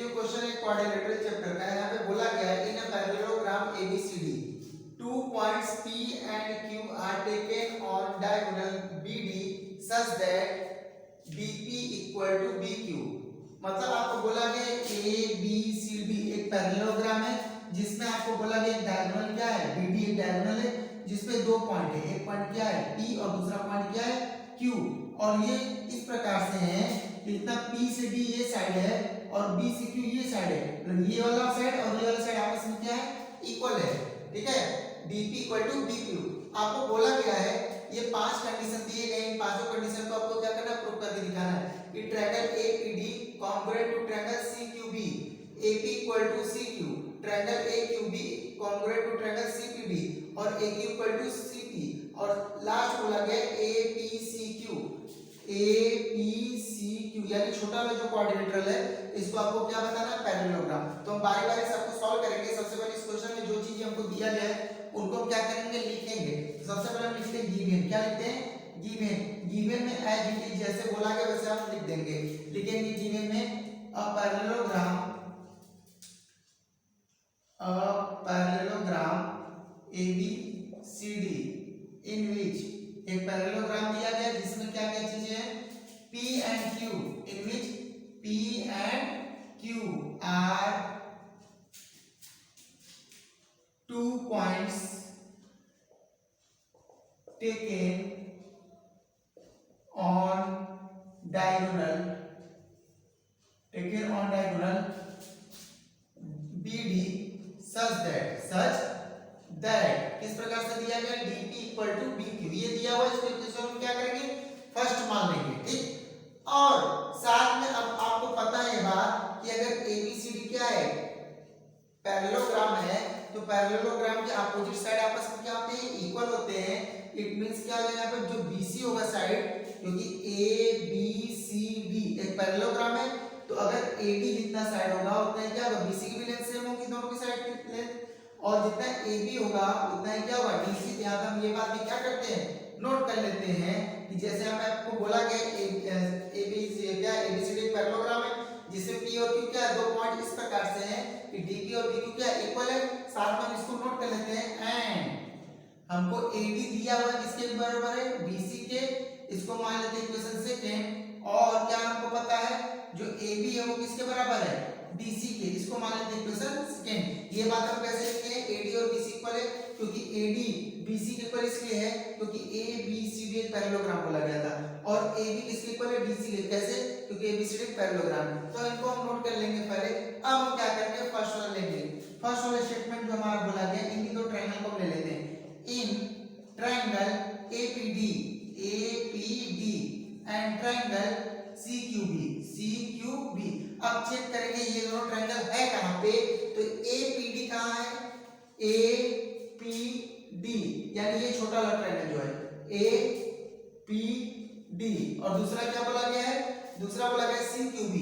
जो क्वेश्चन है quadrilateral chapter का है, यहाँ पे बोला गया है इन a parallelogram ABCD 2 points P and Q are taken on diagonal BD such that DP equal to BQ। मतलब आपको बोला गया ABCD एक पैरेललोग्राम है जिसमें आपको बोला गया एक डायगोनल क्या है, BD एक डायगोनल है जिसपे दो पॉइंट है, एक पॉइंट क्या है P और दूसरा पॉइंट क्या है Q, और ये इस प्रकार से है कि इतना P से D ये साइड है और B से Q ये साइड है, मतलब ये वाला साइड और ये वाला साइड आपस में क्या है इक्वल है, ठीक है, DP इक्वल टू BQ। आपको बोला गया है ये पांच कंडीशन दिए गए, इन पांचों कंडीशन को आपको क्या करना है, प्रूव करके दिखाना है कि triangle APD congruent to triangle CQB, AP equal to CQ, triangle AQB congruent to triangle CPD और AQ इक्वल टू CP, और लास्ट बोला गया APCQ, APCQ यानी छोटा वाला जो क्वाड्रिलेटरल है इसको आपको क्या बताना है, पैरेललोग्राम। तो हम बारी बारी सबको सॉल्व करेंगे। सबसे पहले इस क्वेश्चन में जो चीजें हमको दिया गया है उनको हम क्या करेंगे, लिखेंगे। सबसे पहले हम लिखते हैं गिवन, क्या लिखते हैं गिवन, गिवन में एज इट इज जैसे बोला गया वैसे हम लिख देंगे, लिखेंगे गिवन में a parallelogram ABCD in which एक पैरेललोग्राम दिया गया जिसमें क्या क्या चीजें हैं P and Q, in which P and Q are 2 points taken on diagonal BD such that किस प्रकार से दिया गया DP इक्वल टू BQ, ये दिया हुआ इसको इक्वेशन हम क्या करेंगे फर्स्ट मान लेंगे, ठीक। और साथ में अब आपको पता है बात कि अगर ABCD क्या है पैरेललोग्राम है तो पैरेललोग्राम के अपोजिट साइड आपस में क्या होते हैं, इक्वल होते हैं। इट मींस क्या होगा यहाँ पे जो BC होगा साइड, क्योंकि ABCD एक पैरेललोग्राम है तो अगर AD जितना साइड होगा उतना ही क्या होगा BC की भी लेंथ सेम होगी दोनों की साइड की लेंथ, और जितना AB होगा उतना ही क्या होगा DC। यहाँ पे हम ये बात भी क्या करते हैं नोट कर लेते हैं कि जैसे हमें आपको बोला गया ABCD एक पैरेललोग्राम है जिसमें P और Q क्या है दो पॉइंट इस प्रकार से हैं कि DP और BQ क्या इक्वल है। साथ में हम इसको नोट कर लेते हैं एंड हमको AD दिया हुआ है किसके बराबर है BC के, इसको मान लेते हैं इक्वेशन सेकंड, और क्या हमको पता है जो AB है वो किसके बराबर है DC के, इसको मान लेते हैं इक्वेशन सेकंड। ये बात हम कैसे लिखते हैं AD और BC इक्वल है क्योंकि AD BC के इक्वल इसलिए है क्योंकि ABCD एक पैरेललोग्राम बोला गया था, और AB किसके इक्वल है DC के, कैसे क्योंकि ABCD एक पैरेललोग्राम है। तो इनको हम नोट कर लेंगे पहले। अब हम क्या करेंगे फर्स्ट वाला लेंगे, फर्स्ट वाला स्टेटमेंट जो हमारा बोला गया इनकी दो ट्रायंगल को ले लेते हैं। In triangle APD and triangle CQB। अब चेक करेंगे ये दोनों ट्रायंगल है कहां पे, तो APD कहां है APD, यानी ये छोटा वाला ट्रायंगल जो है APD, और दूसरा क्या बोला गया है, दूसरा बोला गया CQB।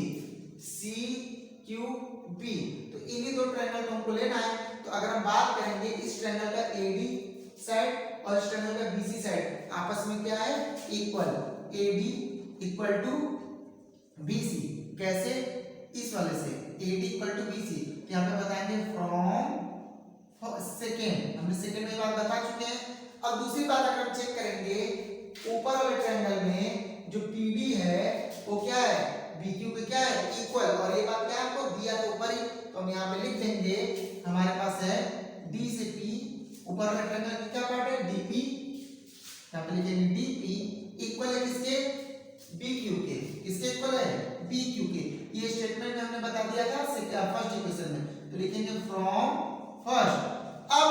तो इन्हीं दो ट्रायंगल को हमको लेना है। तो अगर हम बात करेंगे इस ट्रायंगल का AD साइड और इस ट्रायंगल का BC साइड आपस में क्या है equal, AD equal to BC, कैसे इस वाले से AD इक्वल टू BC, यहाँ पे बताएंगे फ्रॉम सेकेंड, हमने सेकेंड में बात बता चुके हैं। अब दूसरी बात अगर हम चेक करेंगे ऊपर वाले ट्रायंगल में जो PD है वो क्या है BQ के क्या है इक्वल, और ये बात क्या आपको दिया था ऊपर ही, तो हम यहाँ पे लिख देंगे हमारे पास है D से P, ऊपर वाले ट्रायंगल की क्या पार्ट है DP, यहाँ पे लिखेंगे DP इक्वल है किसके BQ के, किसके इक्वल है BQ के। ये स्टेटमेंट में हमने बता दिया था फर्स्ट इक्वेशन में, तो लिखेंगे फ्रॉम फर्स्ट। अब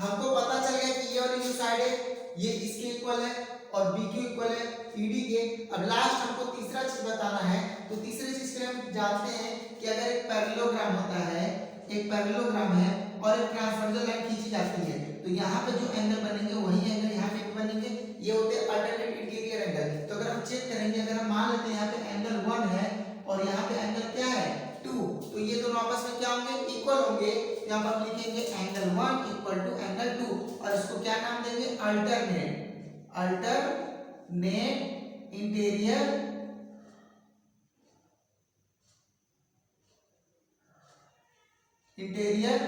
हमको पता चल गया कि ये वाली जो साइड है ये इसके इक्वल है और BQ इक्वल है PD के। अब लास्ट हमको तीसरा चीज बताना है, तो तीसरी चीज के हम जानते हैं कि अगर एक पैरेललोग्राम होता है, एक पैरेललोग्राम है और एक ट्रांसवर्सल लाइन खींची जाती है, तो यहाँ पे जो एंगल बनेंगे वही एंगल यहाँ पे बनेंगे, ये होते हैं अल्टरनेट इंटीरियर एंगल। तो अगर हम चेक करेंगे, अगर हम मान लेते हैं यहाँ पे एंगल 1 है और यहाँ पे एंगल क्या है 2, तो ये दोनों आपस में क्या होंगे इक्वल होंगे। यहाँ पर हम लिखेंगे एंगल 1 इक्वल टू एंगल 2, और इसको क्या नाम देंगे alternate interior interior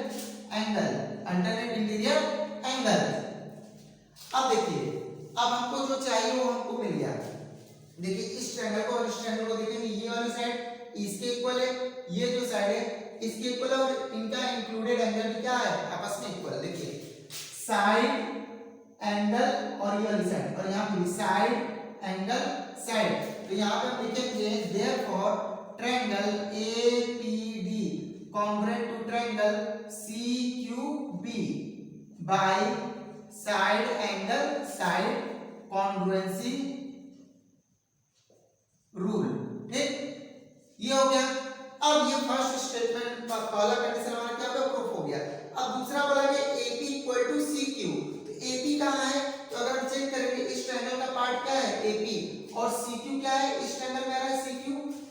angle, alternate interior angle. अब देखिए, अब हमको जो चाहिए वो हमको मिल गया। देखिए इस ट्रायंगल को और इस ट्रायंगल को देखेंगे, ये वाली साइड इसके इक्वल है, ये जो साइड है इसके इक्वल है, और इनका इंक्लूडेड एंगल भी क्या है, आपस में इक्वल। देखिए साइड एंगल और ये वाली साइड, और यहाँ पे साइड एंगल साइड, तो यहाँ पे हम लिखेंगे therefore triangle APD congruent to triangle CQB by side angle side congruency rule। ठीक, ये हो गया। अब ये फर्स्ट स्टेटमेंट पहला कंडीशन हमारा क्या हो गया, प्रूफ हो गया। अब दूसरा बोला गया AP इक्वल टू CQ, तो AP कहाँ है, तो अगर हम चेक करेंगे इस ट्रायंगल का पार्ट क्या है AP, और CQ क्या है, इस ट्रायंगल में आ रहा है CQ।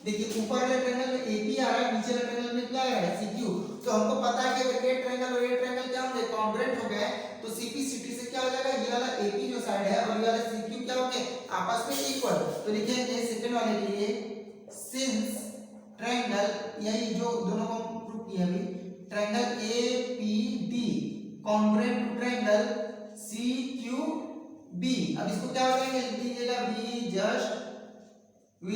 देखिए ऊपर वाले ट्रायंगल में AP आ रहा है, नीचे वाले ट्रायंगल में क्या आ रहा है CQ। तो हमको पता है कि अगर ये ट्रायंगल और ये ट्रायंगल क्या होंगे, कॉन्ग्रुएंट हो गए, तो CP CT से क्या हो जाएगा, ये वाला AP जो साइड है और ये वाला CQ क्या होंगे, आपस में इक्वल। तो लिखेंगे सेकंड वाले के लिए, सिंस ट्रायंगल, यही जो दोनों को प्रूव किया अभी, triangle APD congruent to triangle CQB। अब इसको क्या करेंगे, लिख दीजिएगा we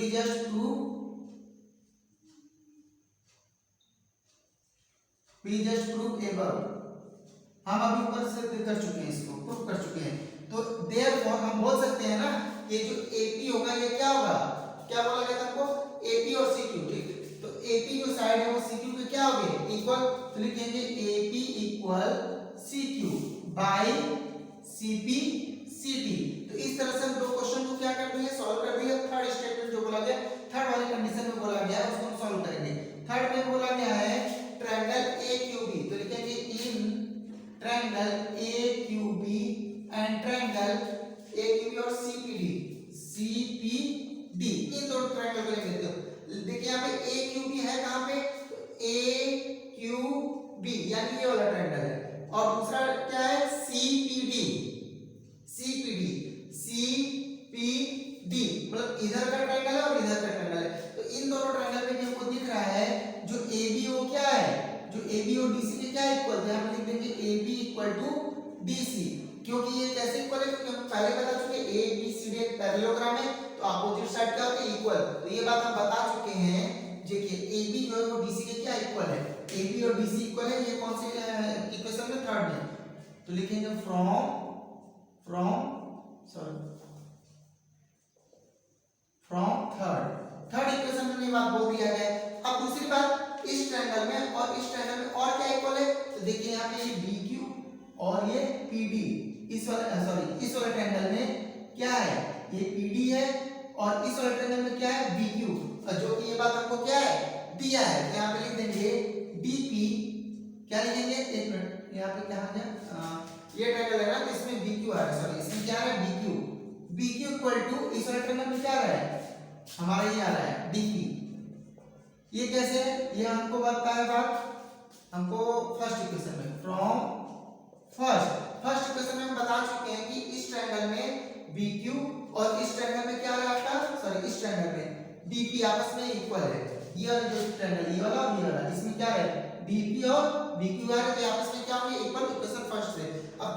just prove above। हम अभी ऊपर से कर चुके हैं, इसको प्रूव कर चुके हैं। तो देयरफॉर हम बोल सकते हैं ना, ये जो AP होगा ये क्या होगा, क्या बोला गया था हमको, AP और CQ। ठीक, तो AP जो साइड है वो CQ के क्या होंगे, इक्वल। तो लिखेंगे AP equal CQ by CP CT। तो इस तरह से हम दो क्वेश्चन को क्या कर दिए, सॉल्व कर दिए। थर्ड स्टेटमेंट जो बोला गया, थर्ड वाली कंडीशन में बोला गया है, उसको हम सॉल्व करेंगे। थर्ड में बोला गया है ट्रायंगल AQB, तो लिखेंगे in triangle AQB and triangle AQB और CPD, इन दोनों ट्रायंगल को लेंगे। तो देखिए यहाँ पे AQB है कहाँ पे, तो AQB यानी ये वाला ट्रायंगल है, और दूसरा क्या है CPD मतलब इधर का ट्रायंगल है और इधर का ट्रायंगल है। तो इन दोनों ट्रायंगल में हमको दिख रहा है जो ABO क्या है, जो AB और DC के क्या इक्वल है, हम लिख देंगे AB इक्वल टू DC। क्योंकि ये कैसे इक्वल है, क्योंकि हम पहले बता चुके ABCD एक पैरेललोग्राम है, तो अपोजिट साइड क्या होते हैं, इक्वल। तो ये बात हम बता चुके हैं। देखिए AB जो है वो DC के क्या इक्वल है, AB और DC इक्वल है। ये कौन से इक्वेशन में, थर्ड में। तो लिखेंगे फ्रॉम थर्ड इक्वेशन में ये बात बोल दिया गया है। अब दूसरी बात, इस ट्रायंगल में और इस ट्रायंगल में और क्या इक्वल है, तो देखिए यहाँ पे ये BQ और ये PD, इस वाले ट्रायंगल में क्या है, ये PD है, और इस वाले ट्रायंगल में क्या है BQ, और जो कि ये बात हमको क्या है दिया है। तो यहाँ पे लिख देंगे DP, क्या लिखेंगे, एक मिनट, यहाँ पे क्या है, ये ट्रायंगल है ना, तो इसमें BQ आ रहा है, इसमें क्या है BQ इक्वल टू इस वाले ट्रायंगल में क्या आ रहा है, हमारा ये आ रहा है DP। ये कैसे है, ये हमको बताया बात हमको फर्स्ट इक्वेशन में, फ्रॉम फर्स्ट इक्वेशन में हम बता चुके हैं कि इस ट्रायंगल में BQ और इस ट्रायंगल में क्या आ रहा है, इस ट्रायंगल में DP आपस में इक्वल है। ये वाला जो ट्रायंगल, ये वाला और ये वाला, इसमें क्या है DP और BQ आ रहे हैं, तो आपस में क्या होंगे, इक्वल। इक्वेशन फर्स्ट से। अब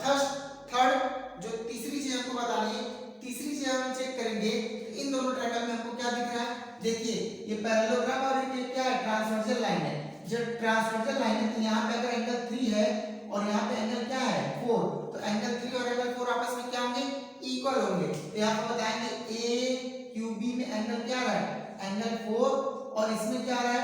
थर्ड जो तीसरी चीज हमको बतानी है, तीसरी चीज हम चेक करेंगे, इन दोनों ट्रायंगल में हमको क्या दिख रहा है, देखिए ये पैरेललोग्राम और ये क्या है, ट्रांसवर्सल लाइन है। जब ट्रांसवर्सल लाइन है तो यहाँ पे अगर एंगल 3 है और यहाँ पे एंगल क्या है 4, तो एंगल 3 और एंगल 4 आपस में क्या होंगे, इक्वल होंगे। तो यहाँ पे बताएंगे AQB में एंगल क्या आ रहा है, एंगल 4, और इसमें क्या आ रहा है,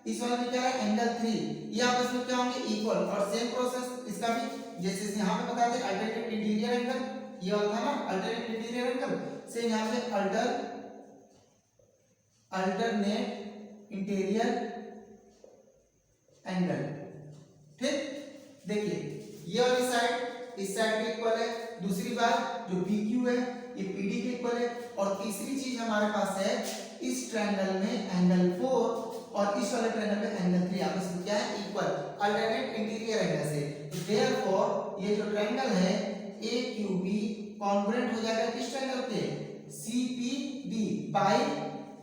इस वाले में क्या है एंगल 3, ये आपस में क्या होंगे, इक्वल। और सेम प्रोसेस इसका भी, जैसे यहाँ पे बताते हैं अल्टरनेट इंटीरियर एंगल, ये वाला था ना अल्टरनेट इंटीरियर एंगल, से यहाँ पे अल्टरनेट इंटीरियर एंगल। ठीक, देखिए ये वाली साइड इस साइड के इक्वल है, दूसरी बात जो BQ है ये PD के इक्वल है, और तीसरी चीज हमारे पास है इस ट्रायंगल में एंगल 4 और इस वाले ट्रायंगल में एंगल 3 आपस में क्या है, इक्वल, अल्टरनेट इंटीरियर एंगल से। तो देयरफॉर ये जो ट्रायंगल है AQB कॉन्ग्रुएंट हो जाएगा किस ट्रायंगल पे, CPD बाय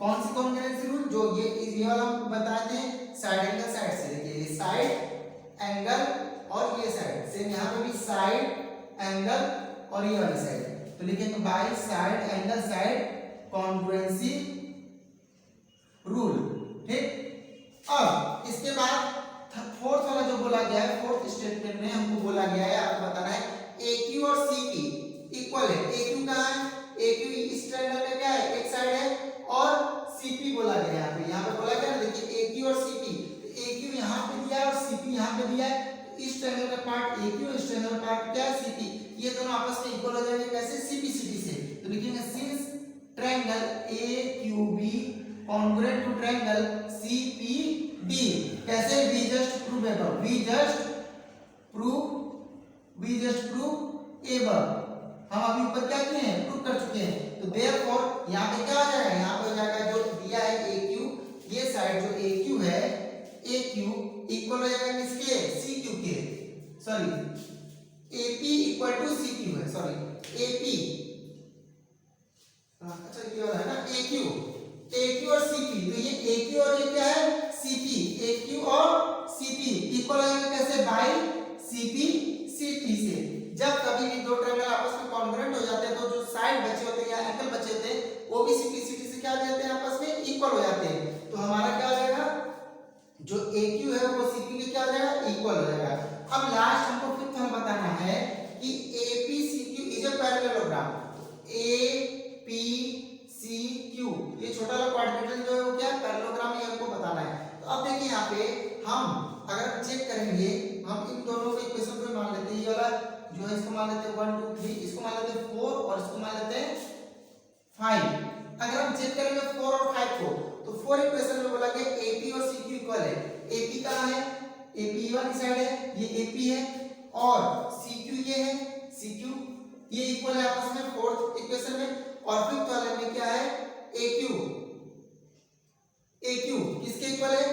कौन सी कॉन्ग्रुएंसी रूल, जो ये वाला हम बताते हैं साइड एंगल साइड से। देखिए ये साइड एंगल और ये साइड, सेम यहाँ पे भी साइड एंगल और ये वाली साइड, तो लिखेंगे by side angle side congruency rule. ठीक, अब इसके बाद फोर्थ वाला जो बोला गया है, फोर्थ स्टेटमेंट में हमको बोला गया है, आपको बताना है AQ और CP इक्वल है। AQ कहाँ है? AQ इस ट्रायंगल में क्या है, एक साइड है, और CP बोला गया है यहाँ पे बोला गया ना, देखिए AQ और CP, तो AQ यहाँ पे दिया है और CP यहाँ पे दिया है, तो इस ट्रायंगल का पार्ट AQ, इस ट्रायंगल का पार्ट क्या है CP, ये दोनों आपस में इक्वल हो जाएंगे कैसे, CP CP से, तो लिखेंगे since triangle AQB congruent to triangle CPD, कैसे, we just prove above, we just prove above, हम अभी ऊपर क्या किए हैं, प्रूव कर चुके हैं, तो therefore यहाँ पे क्या आ जाएगा, यहाँ पे हो जाएगा जो दिया है AQ, ये साइड जो AQ है, AQ इक्वल हो जाएगा किसके, CQ के, sorry AP equal to CQ है, सॉरी AP, अच्छा ये वाला है ना AQ और CP, तो ये AQ और ये क्या है CP, AQ और CP इक्वल हो जाएगा कैसे, बाई CP CT से। जब कभी भी दो ट्रायंगल आपस में कॉन्ग्रुएंट हो जाते हैं तो जो साइड बचे होते हैं या एंगल बचे होते हैं वो भी CP CT से क्या हो जाते हैं, आपस में इक्वल हो जाते हैं, तो हमारा क्या हो जाएगा, जो AQ है वो CP के क्या हो जाएगा, इक्वल हो जाएगा। अब लास्ट हमको फिफ्थ हमें बताना है कि AP CQ is a parallelogram, AP CQ ये छोटा वाला क्वाड्रिलेटरल जो है वो क्या पैरेललोग्राम है, हमको बताना है। तो अब देखिए यहाँ पे हम अगर चेक करेंगे, हम इन दोनों के इक्वेशन को मान लेते हैं, ये वाला जो है इसको मान लेते हैं 1 2 3, इसको मान लेते हैं 4 और इसको मान लेते हैं 5। अगर हम चेक करेंगे 4 और 5 को, तो 4 इक्वेशन में बोला गया AP और CQ इक्वल है, AP कहाँ है, AP ये वाली साइड है, ये AP है, और CQ ये है, CQ ये इक्वल है आपस में फोर्थ इक्वेशन में, और फिफ्थ वाले में क्या है AQ किसके इक्वल है,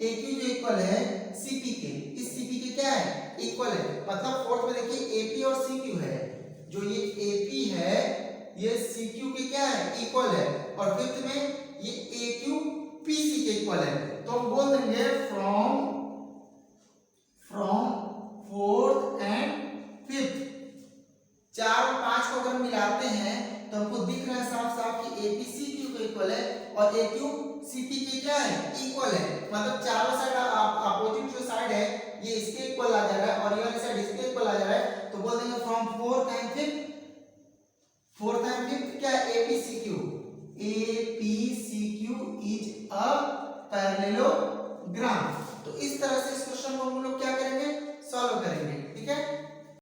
AQ जो इक्वल है CP के, इस CP के क्या है इक्वल है, मतलब फोर्थ में देखिए AP और CQ है, जो ये AP है ये CQ के क्या है इक्वल है, और फिफ्थ में ये AQ PC के इक्वल है, तो हम बोल देंगे फ्रॉम फोर्थ एंड फिफ्थ, 4 और 5 को अगर मिलाते हैं तो हमको दिख रहा है साफ साफ कि AP CQ के इक्वल है और AQ CP के क्या है इक्वल है, मतलब चारों साइड अपोजिट जो साइड है ये इसके इक्वल आ जा रहा है और ये वाली साइड इसके इक्वल आ जा रहा है, तो बोल देंगे फ्रॉम फोर्थ एंड फिफ्थ क्या है AP CQ is a parallelogram. तो इस तरह से इस क्वेश्चन को